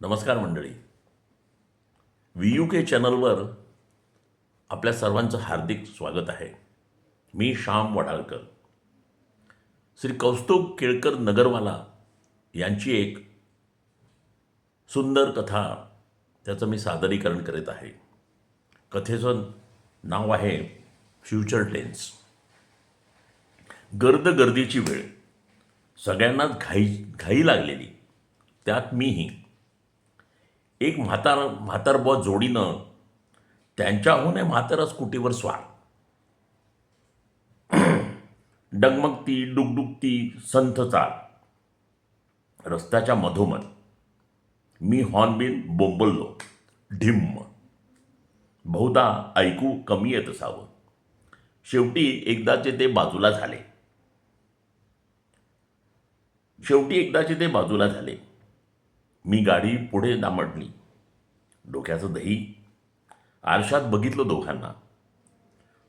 नमस्कार मंडळी. VUK चॅनलवर आपल्या सर्वांचं हार्दिक स्वागत आहे. मी श्याम वडाळकर. श्री कौस्तुभ केळकर नगरवाला यांची एक सुंदर कथा त्याचं मी सादरीकरण करीत आहे. कथेचं नाव आहे फ्युचर टेन्स. गर्दीची वेळ, सगळ्यांनाच घाई लागलेली, त्यात मीही. एक म्हातारबुवा जोडीनं त्यांच्याहून म्हातारा स्कूटीवर स्वार. डगमगती डुगडुगती संथ चाल. रस्त्याच्या मधोमध मी हॉर्नबिल बोंबललो. ढिम्म. बहुधा ऐकू कमी येत असावं. शेवटी एकदाचे ते बाजूला झाले. मी गाडी पुढे दामटली. डोक्याचं दही. आरशात बघितलं दोघांना.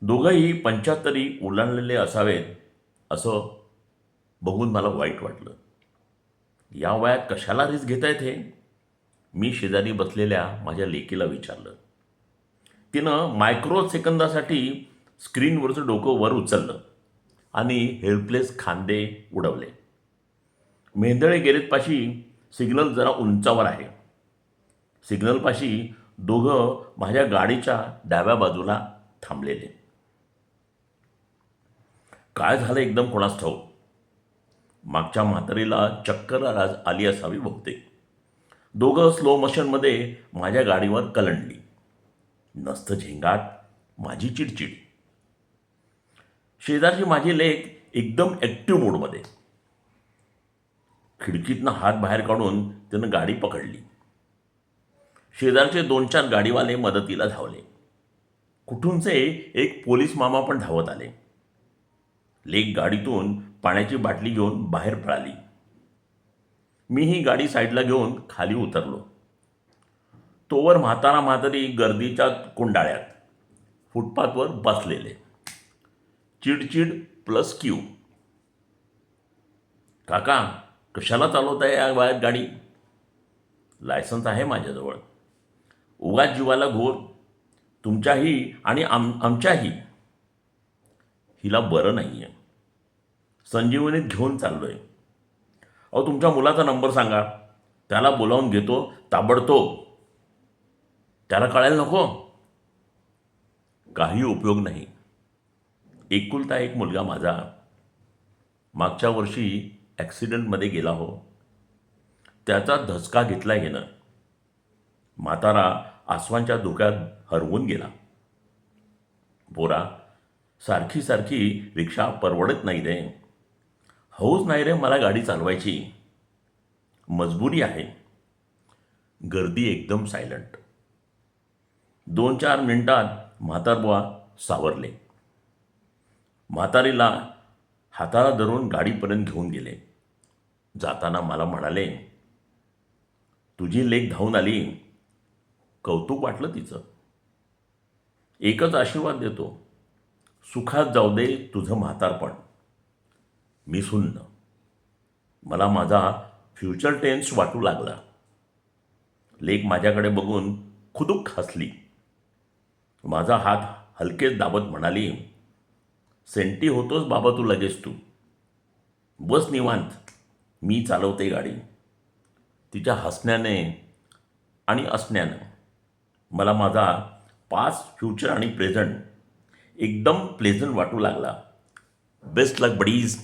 दोघंही 75 ओलांडलेले असावेत असं बघून मला वाईट वाटलं. या वयात कशाला रिस्क घेतायत हे? मी शेजारी बसलेल्या माझ्या लेकीला विचारलं. तिनं मायक्रो सेकंदासाठी स्क्रीनवरचं डोकं वर उचललं आणि हेल्पलेस खांदे उडवले. मेंदळे गॅरेजपाशी सिग्नल जरा उंचावर आहे. सिग्नलपाशी दोघं माझ्या गाडीच्या डाव्या बाजूला थांबलेले. काय झालं एकदम कोणास ठाऊक. मागच्या म्हातारीला चक्कर आली असावी बहुतेक. दोघं स्लो मोशनमध्ये माझ्या गाडीवर कलंडली. नसतं झिंगाट, माझी चिडचिड. शेजारची माझी लेक एकदम ॲक्टिव्ह मूडमध्ये. खिडकीतनं हात बाहेर काढून त्यानं गाडी पकडली. शेजारचे 2-4 गाडीवाले मदतीला धावले. कुठूनचे एक पोलीस मामा पण धावत आले. लेक गाडीतून पाण्याची बाटली घेऊन बाहेर पळाली. मीही गाडी साईडला घेऊन खाली उतरलो. तोवर म्हातारी गर्दीच्या कोंडाळ्यात फुटपाथवर बसलेले. चिडचिड प्लस क्यू. काका, कशाला चालवताय या वयात गाडी? लायसन्स आहे माझ्याजवळ. उगाच जीवाला घोर, तुमच्याही आणि आमच्याही. हिला बरं नाही आहे. संजीवनीत घेऊन चाललोय. अहो, तुमच्या मुलाचा नंबर सांगा, त्याला बोलावून घेतो ताबडतोब. त्याला कळायला नको. काही उपयोग नाही. एकुलता एक मुलगा माझा. मागच्या वर्षी ॲक्सिडेंटमध्ये गेला हो. त्याचा धसका घेतला गेला. म्हातारा आसवांच्या धुक्यात हरवून गेला. पोरा, सारखी रिक्षा परवडत नाही रे. हौस नाही रे मला गाडी चालवायची. मजबुरी आहे. गर्दी एकदम सायलंट. 2-4 मिनिटात म्हातारबुवा सावरले. म्हातारीला हाताला धरून गाडीपर्यंत घेऊन गेले. जाताना मला म्हणाले, तुझी लेक धावून आली. कौतुक वाटलं तिचं. एकच आशीर्वाद देतो, सुखात जाऊ दे तुझं म्हातारपण. मी सुन्न. मला माझा फ्युचर टेन्स वाटू लागला. लेक माझ्याकडे बघून खुदूक हसली. माझा हात हलकेच दाबत म्हणाली, सेंटी होतोस बाबा तू लगेच. तू बस निवांत, मी चालवते गाडी. तिच्या हसण्याने आणि असण्यानं मला माझा पास्ट, फ्युचर आणि प्रेझेंट एकदम प्लेझंट वाटू लागला. बेस्ट लक बडीज.